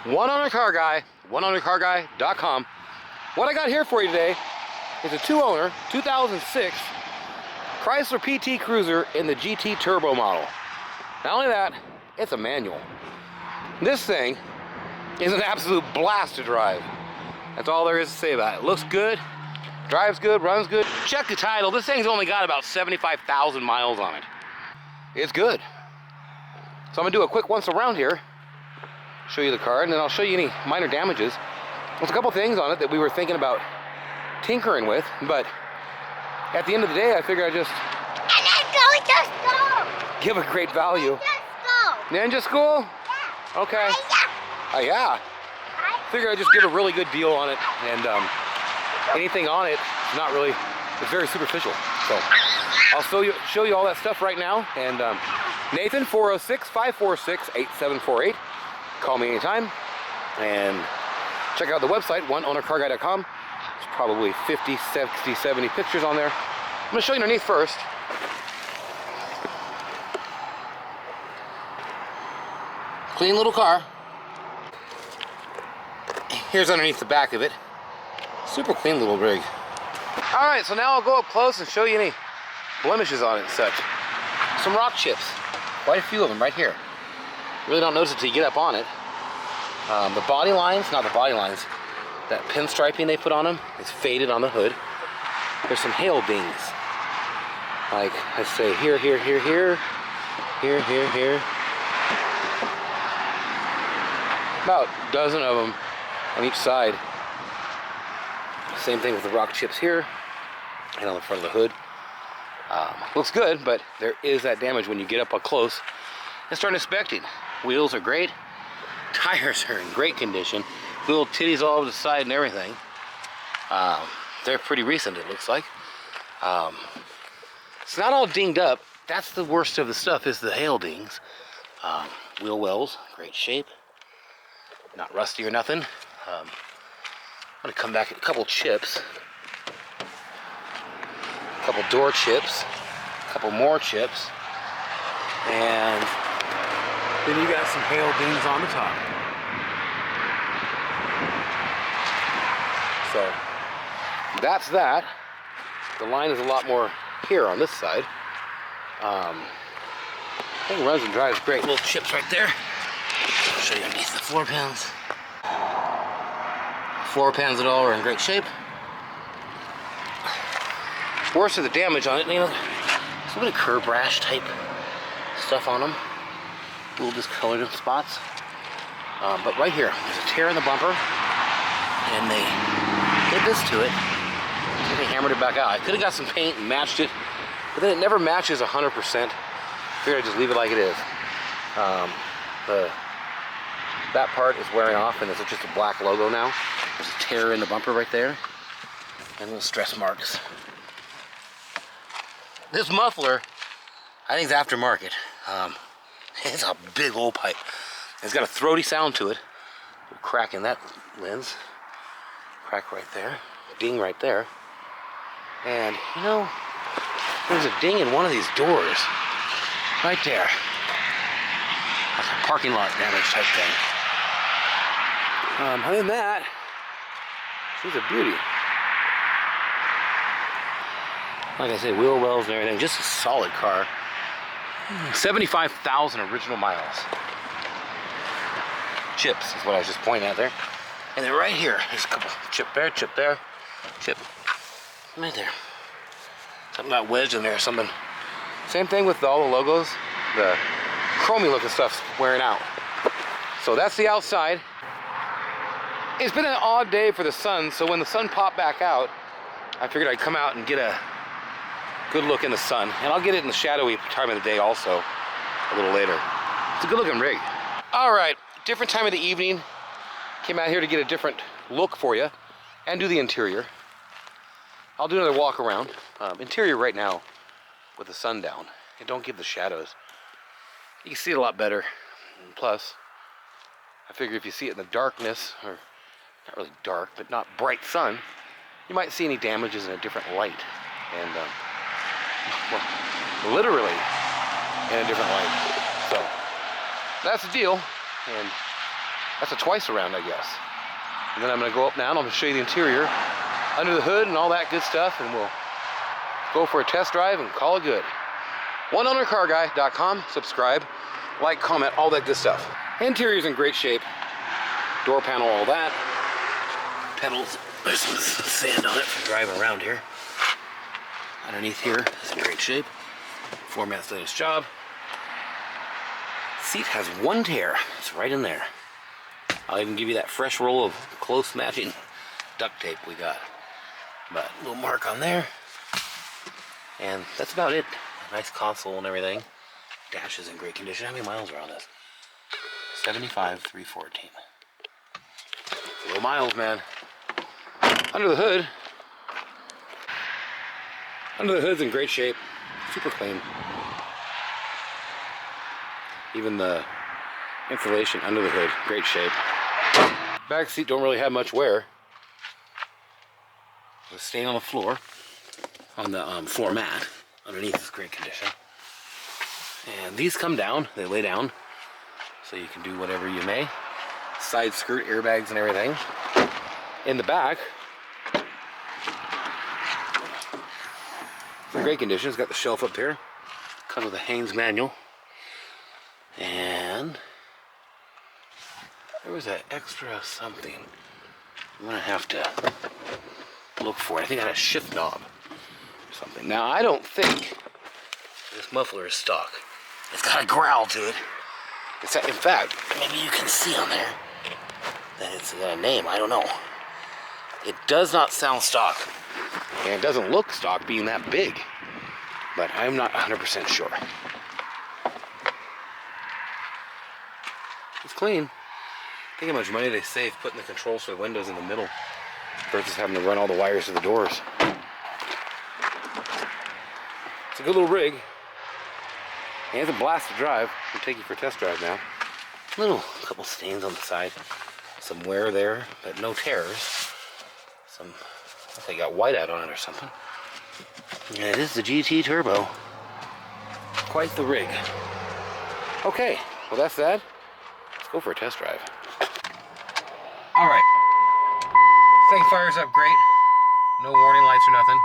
One owner car guy, oneownercarguy.com. What I got here for you today is a two-owner 2006 Chrysler PT Cruiser in the GT Turbo model. Not only that, it's a manual. This thing is an absolute blast to drive. That's all there is to say about it. It looks good, drives good, runs good. Check the title. This thing's only got about 75,000 miles on it. It's good. So I'm gonna do a quick once around here, show you the car, and then I'll show you any minor damages. There's a couple things on it that we were thinking about tinkering with, but at the end of the day, I figure I just give a great value. Ninja school? Yeah. Okay. Oh yeah. Figure I just give a really good deal on it, and anything on it, not really. It's very superficial. So I'll show you all that stuff right now. And Nathan, 406-546-8748. Call me anytime. And check out the website, oneownercarguy.com. There's probably 50, 60, 70 pictures on there. I'm going to show you underneath first. Clean little car. Here's underneath the back of it. Super clean little rig. Alright, so now I'll go up close and show you any blemishes on it and such. Some rock chips. Quite a few of them right here. Really don't notice it till you get up on it. The body lines, not the body lines, that pinstriping they put on them is faded on the hood. There's some hail dings. Like I say, here, here, here, here, here, here, here. About a dozen of them on each side. Same thing with the rock chips here and on the front of the hood. Looks good, but there is that damage when you get up close and start inspecting. Wheels are great. Tires are in great condition. Little titties all over the side and everything. They're pretty recent, it looks like. It's not all dinged up. That's the worst of the stuff, is the hail dings. Wheel wells, great shape. Not rusty or nothing. I'm gonna come back at a couple chips. A couple door chips. A couple more chips. And then you got some hail dings on the top. So that's that. The line is a lot more here on this side. Thing runs and drives great. Little chips right there. I'll show you underneath the floor pans. Floor pans at all are in great shape. Worst of the damage on it, you know, there's a bit of curb rash type stuff on them. A little discolored in spots. But right here, there's a tear in the bumper, and they did this to it. So they hammered it back out. I could have got some paint and matched it, but then it never matches 100%. Figured I'd just leave it like it is. That part is wearing off, and it's just a black logo now. There's a tear in the bumper right there, and little stress marks. This muffler, I think, is aftermarket. It's a big old pipe. It's got a throaty sound to it. Crack in that lens. Crack right there. Ding right there. And, you know, there's a ding in one of these doors. Right there. That's a parking lot damage type thing. Other than that, she's a beauty. Like I said, wheel wells and everything. Just a solid car. 75,000 original miles. Chips is what I was just pointing at there. And then right here, there's a couple. Chip there, chip there, chip. Right there. Something got wedged in there or something. Same thing with all the logos. The chromy looking stuff's wearing out. So that's the outside. It's been an odd day for the sun, so when the sun popped back out, I figured I'd come out and get a good look in the sun. And I'll get it in the shadowy time of the day also, a little later. It's a good looking rig. All right, different time of the evening. Came out here to get a different look for you and do the interior. I'll do another walk around. Interior right now with the sun down. And don't give the shadows. You can see it a lot better. And plus, I figure if you see it in the darkness, or not really dark, but not bright sun, you might see any damages in a different light. And well, literally in a different light. So that's the deal. And That's a twice around, I guess. And then I'm gonna go up now and I'm gonna show you the interior, under the hood and all that good stuff, and we'll go for a test drive and call it good. OneOwnerCarGuy.com, subscribe, like, comment, all that good stuff. Interior's in great shape. Door panel, all that. Pedals, there's some sand on it from driving around here. Underneath here is in great shape. Floor mat's done its job. Seat has one tear, it's right in there. I'll even give you that fresh roll of close matching duct tape we got. But a little mark on there. And that's about it. Nice console and everything. Dash is in great condition. How many miles are on this? 75,314. Low miles, man. Under the hood. Under the hood's in great shape. Super clean. Even the insulation under the hood, great shape. Back seat don't really have much wear. The stain on the floor, on the floor mat. Underneath is great condition. And these come down, they lay down, so you can do whatever you may. Side skirt, airbags and everything. In the back, it's in great condition. It's got the shelf up there. Comes with a Haynes manual. And there was an extra something. I'm gonna have to look for it. I think I had a shift knob or something. Now I don't think this muffler is stock. It's got a growl to it. In fact, maybe you can see on there that it's got a name. I don't know. It does not sound stock, and it doesn't look stock being that big, but I'm not 100% sure. It's clean. Think how much money they save putting the controls for the windows in the middle versus having to run all the wires to the doors. It's a good little rig. And it's a blast to drive. We'll take you for a test drive now. Couple stains on the side. Some wear there, but no tears. I think they got whiteout on it or something. And it is the GT Turbo. Quite the rig. Okay, well that's that. Let's go for a test drive. Alright. Thing fires up great. No warning lights or nothing.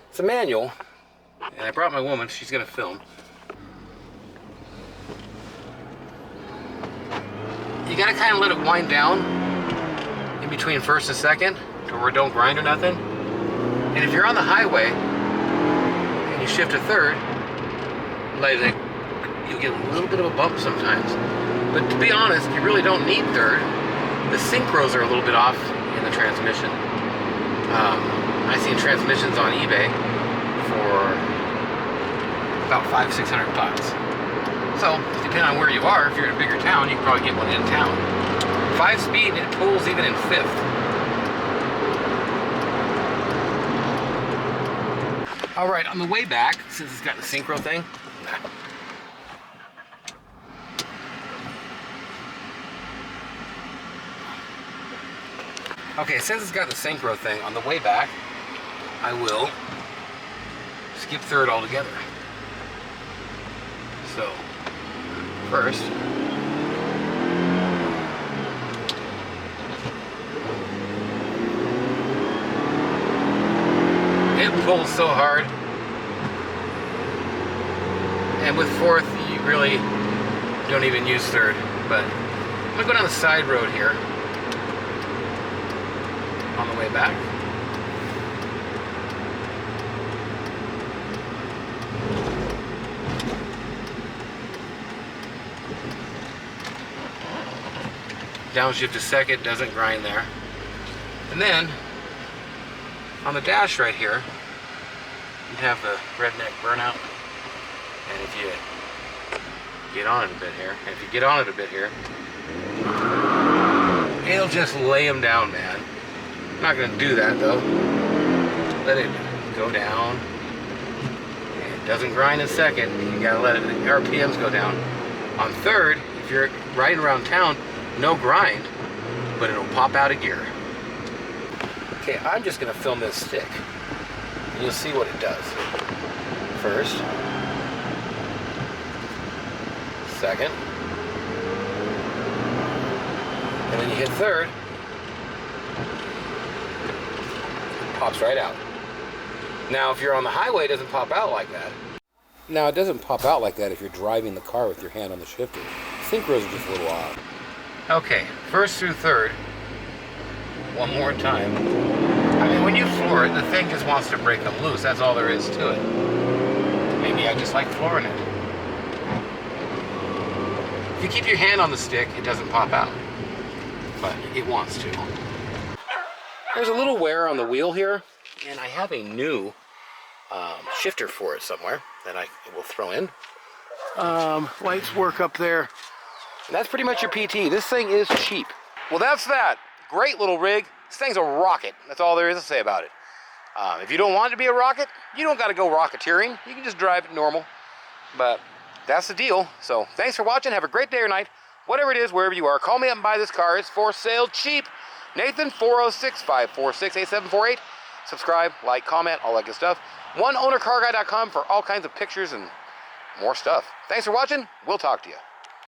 It's a manual. And I brought my woman, she's gonna film. You gotta kind of let it wind down in between first and second to where it don't grind or nothing. And if you're on the highway and you shift to third, like you'll get a little bit of a bump sometimes. But to be honest, you really don't need third. The synchros are a little bit off in the transmission. I've seen transmissions on eBay for about $500-600 bucks. So, depending on where you are, if you're in a bigger town, you can probably get one in town. 5-speed, it pulls even in fifth. Alright, on the way back, since it's got the synchro thing, okay, since it's got the synchro thing, on the way back, I will skip third altogether. So, first, it pulls so hard, and with fourth, you really don't even use third, but I'm gonna go down the side road here on the way back. Downshift to second, doesn't grind there. And then, on the dash right here, you have the redneck burnout. And if you get on it a bit here, it'll just lay them down, man. I'm not gonna do that though. Let it go down. It doesn't grind in second. You gotta let it, the RPMs go down. On third, if you're riding around town, no grind, but it'll pop out of gear. Okay, I'm just gonna film this stick, and you'll see what it does. First, second, And then you hit third, it pops right out. Now, if you're on the highway, it doesn't pop out like that. Now, it doesn't pop out like that if you're driving the car with your hand on the shifter. Synchros are just a little odd. Okay, first through third. One more time. I mean, when you floor it, the thing just wants to break them loose. That's all there is to it. Maybe I just like flooring it. If you keep your hand on the stick, it doesn't pop out. But it wants to. There's a little wear on the wheel here, and I have a new shifter for it somewhere that I will throw in. Lights work up there. And that's pretty much your PT. This thing is cheap. Well, that's that. Great little rig. This thing's a rocket. That's all there is to say about it. If you don't want it to be a rocket, you don't got to go rocketeering. You can just drive it normal. But that's the deal. So thanks for watching. Have a great day or night. Whatever it is, wherever you are, call me up and buy this car. It's for sale cheap. Nathan, 406-546-8748. Subscribe, like, comment, all that good stuff. OneOwnerCarGuy.com for all kinds of pictures and more stuff. Thanks for watching. We'll talk to you.